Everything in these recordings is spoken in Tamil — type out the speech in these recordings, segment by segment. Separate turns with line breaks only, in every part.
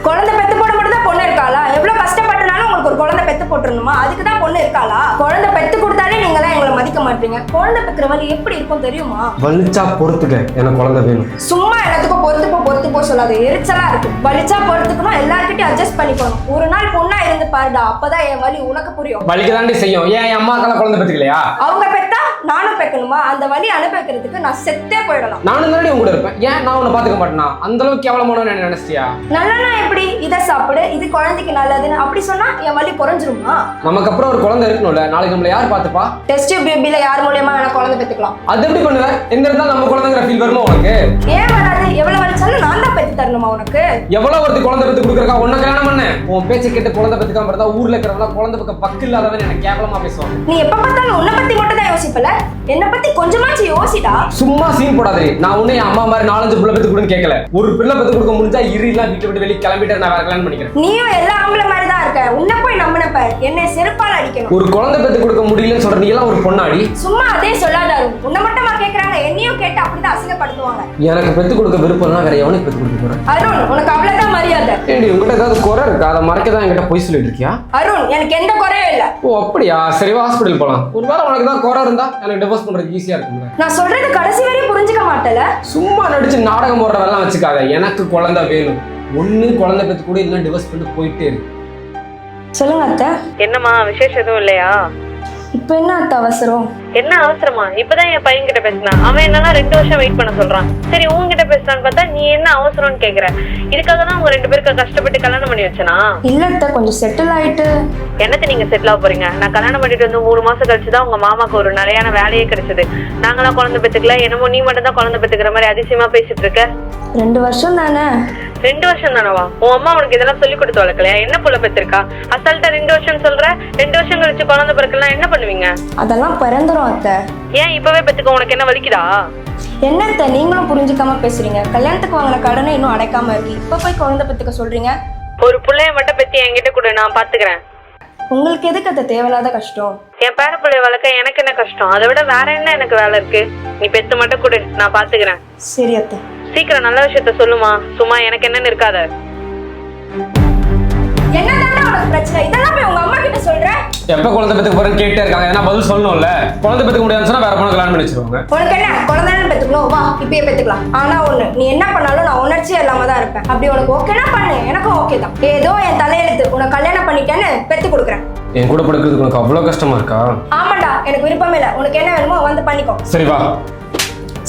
குழந்தை பெத்து போட மட்டும் தான் பொண்ணு இருக்காளா? எவ்வளவு கஷ்டப்பட்டனாலும் உங்களுக்கு ஒரு குழந்தை பெத்து போட்டுருணுமா? அதுக்கு தான் பொண்ணு இருக்காளா? குழந்தை பெத்து கொடுத்தாலே நீங்களாம் எங்களை மதிக்க மாட்டீங்க. குழந்தை பெக்கிற வழி எப்படி இருக்கும் தெரியுமா?
வலிச்சா பொறுத்துக்க, எனக்கு குழந்தை வேணும்.
சும்மா எல்லாத்துக்கும் பொறுத்து போ சொல்லாது, எரிச்சலா இருக்கு. வலிச்சா பொறுத்துக்கணும், எல்லார்கிட்டயும் அட்ஜஸ்ட் பண்ணிக்கணும். ஒரு நாள் பொண்ணா இருந்து பாருடா, அப்பதான் என் வலி உனக்கு புரியும்.
வலிக்க தாண்டி செய்யும். ஏன் என் அம்மாக்கெல்லாம் குழந்தை பெற்றுக்கலையா?
அவங்க பெத்தா நானும் பெக்கணுமா? அந்த வலி அனுபவிக்கிறதுக்கு நான் செத்தே போயிடலாம்.
நானும் தானே உங்க கூட இருப்பேன். ஏன் நான் உன்னை பாத்துக்க மாட்டேனா? அந்த அளவுக்கு கேவலமான நினைச்சியா?
நல்லனா எப்படி? இதை சாப்பிடு, இது குழந்தைக்கு நல்லதுன்னு அப்படி சொன்னா என் வலி குறைஞ்சிருமா?
நமக்கு அப்புறம் ஒரு குழந்தை இருக்கணும்ல, நாளைக்கு நம்மள யார் பாத்துப்பா?
டெஸ்ட் பேபில யார் மூலமா வேணா குழந்தை பெத்துக்கலாம்.
அது எப்படி பண்ணுவ? எங்க இருந்தாலும் நம்ம குழந்தைங்கிற ஃபீல் வருமா உனக்கு?
ஏன் வராது? எவ்வளவு வலிச்சாலும் நான் தான் பெத்து தரணுமா உனக்கு?
எவ்வளவு ஒரு குழந்தை பெத்து கொடுக்கறக்கா உன்னை கல்யாணம் பண்ண? உன் பேச்சை கேட்டு குழந்தை பெத்துக்காம இருந்தா ஊர்ல இருக்கிறவங்க குழந்தை பக்க பக்கு இல்லாதவன் எனக்கு கேவலமா பேசுவாங்க.
நீ எப்ப பார்த்தாலும் உன்னை பத்தி மட்டும் தான் யோசிப்பல, என்ன பத்தி கொஞ்சமாச்சு யோசிடா.
சும்மா சீன் போடாதே. நான் உன்னை அம்மா மாதிரி 4-5 பிள்ளை பெத்து கொடுன்னு கேட்கல. ஒரு பிள்ளை பெத்து கொடுக்க முடிஞ்சா இரியெல்லாம் வீட்டை விட்டு வெளியே கிளம்பிட்டு நான் வேற கல்யாணம் பண்ணிக்கிறேன்.
நீயும் எல்லா ஆம்பளை மாதிரி தான் இருக்க. உன்னை போய் நம்பினப்ப என்னை செருப்பால் அடிக்கணும்.
ஒரு குழந்தை பெத்து கொடுக்க முடியலன்னு சொல்ற நீ எல்லாம் ஒரு பொண்ணாடி.
சும்மா அதே சொல்லாதாரு. உன்னை மட்டுமா கேக்குறாங்க, என்னையும் கேட்டு அப்படிதான் அசிங்கப்படுத்துவாங்க.
எனக்கு பெத்து கொடுக்க விருப்பம்னா வேற எவனுக்கு பெத்து கொடுக்க போறேன்?
அருண், உனக்கு அவ்வளவுதான் மரியாதை.
ஏடி உங்ககிட்ட ஏதாவது குறை இருக்கா? அதை மறைக்க தான் என்கிட்ட போய் சொல்லிட்டு இருக்கியா?
அருண், எனக்கு எந்த குறையும் இல்ல.
ஓ அப்படியா? சரி ஹாஸ்பிட்டல் போலாம். ஒருவேளை உனக்கு தான் குறை இருந்தா எனக்கு டிவோர்ஸ் பண்றதுக்கு ஈஸியா இருக்கும்ல.
நான் சொல்றது கடைசி வரையும் புரிஞ்சுக்க மாட்டல.
சும்மா நடிச்சு நாடகம் போடுறதெல்லாம் வச்சுக்காத. எனக்கு குழந்தை வேணும். ஒண்ணு குழந்தை பெத்து கூட இல்ல டிவோர்ஸ் பண்ணிட்டு போயிட்டே இருக்கு.
சொல்லுங்க அத்தை.
என்னம்மா விசேஷம் எதுவும் இல்லையா?
இப்ப என்ன அத்தை அவசரம்?
என்ன அவசரமா? இப்பதான் என் பையன் கிட்ட பேசினான். அவன் என்னன்னா 2 வருஷம் வெயிட் பண்ண சொல்றான். சரி உங்ககிட்ட பேசலான்னு பார்த்தா நீ என்ன அவசரம்னு கேக்குற. இதுக்காக தான் உங்க 2 பேருக்கு கஷ்டப்பட்டு கல்யாணம் பண்ணி வச்சனா?
இல்ல அத்தை, கொஞ்சம் செட்டில் ஆயிட்டு.
என்னத்த நீங்க செட்டில் ஆக போறீங்க? நான் கல்யாணம் பண்ணிட்டு வந்து 3 மாசம் கழிச்சுதான் உங்க மாமாக்கு ஒரு நிலையான வேலையே கிடைச்சது. நாங்களாம் குழந்தை பெத்துக்கல, என்னமோ நீ மட்டும் தான் குழந்தை பெத்துக்கிற மாதிரி அதிசயமா பேசிட்டு இருக்க.
2 வருஷம் தானே.
2 வருஷம் தானவா? உன் அம்மா உனக்கு இதெல்லாம் சொல்லி கொடுத்து வளர்க்கலையா? என்ன புள்ள பெற்றிருக்கா? அசால்ட்டா 2 வருஷம் சொல்ற. 2 வருஷம் கழிச்சு குழந்தை பிறக்கலாம் என்ன பண்ணுவீங்க?
அதெல்லாம் பிறந்துரும் அத்தை.
ஏன் இப்பவே பெத்துக்க? உனக்கு என்ன வலிக்குதா?
என்னத்த நீங்களும் புரிஞ்சுக்காம பேசுறீங்க? கல்யாணத்துக்கு வாங்கின கடனை இன்னும் அடைக்காம இருக்கு, இப்ப போய் குழந்தை பெத்துக்க சொல்றீங்க.
ஒரு புள்ளைய மட்டும் பெத்தி என்கிட்ட கொடு, நான் பாத்துக்கிறேன்.
உங்களுக்கு எதுக்கு அத்தை தேவையில்லாத கஷ்டம்?
என் பேர பிள்ளைய வளர்க்க எனக்கு என்ன கஷ்டம்? அதை விட வேற என்ன எனக்கு வேலை இருக்கு? நீ பெத்து மட்டும் கொடு, நான் பாத்துக்கிறேன்.
சரி அத்தை.
சீக்கிரம் நல்ல விஷயத்த சொல்லுமா. சும்மா எனக்கு என்னன்னு இருக்காத.
என்னதானே உனக்கு பிரச்சனை? இதெல்லாம் போய் உங்க அம்மா கிட்ட சொல்ற?
எப்ப குழந்தை பெத்துக்க போறேன்னு கேட்டே இருக்காங்க. ஏன்னா பதில் சொல்லணும்ல. குழந்தை பெத்துக்க முடியாதுன்னு சொன்னா வேற பொண்ணு கல்யாணம் பண்ணி வச்சிருவாங்க.
உனக்கு என்ன குழந்தை பெத்துக்கணும்? வா இப்பயே பெத்துக்கலாம். ஆனா ஒண்ணு, நீ என்ன பண்ணாலும் நான் உணர்ச்சியே இல்லாம தான் இருப்பேன். அப்படி உனக்கு ஓகேனா பண்ணு, எனக்கும் ஓகே தான். ஏதோ என் தலையெழுத்து, உனக்கு கல்யாணம் பண்ணிட்டேன்னு பெத்து கொடுக்குறேன்.
என் கூட படுக்கிறதுக்கு உனக்கு அவ்வளவு கஷ்டமா இருக்கா?
ஆமாண்டா, எனக்கு விருப்பமே இல்லை. உனக்கு என்ன வேணுமோ வந்து பண்ணிக்கோ.
சரி வா.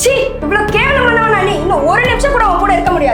சீ, இவ்வளவு கேவலமானவனா நீ? இன்னும் ஒரு நிமிஷம் கூட உன் கூட இருக்க முடியாது.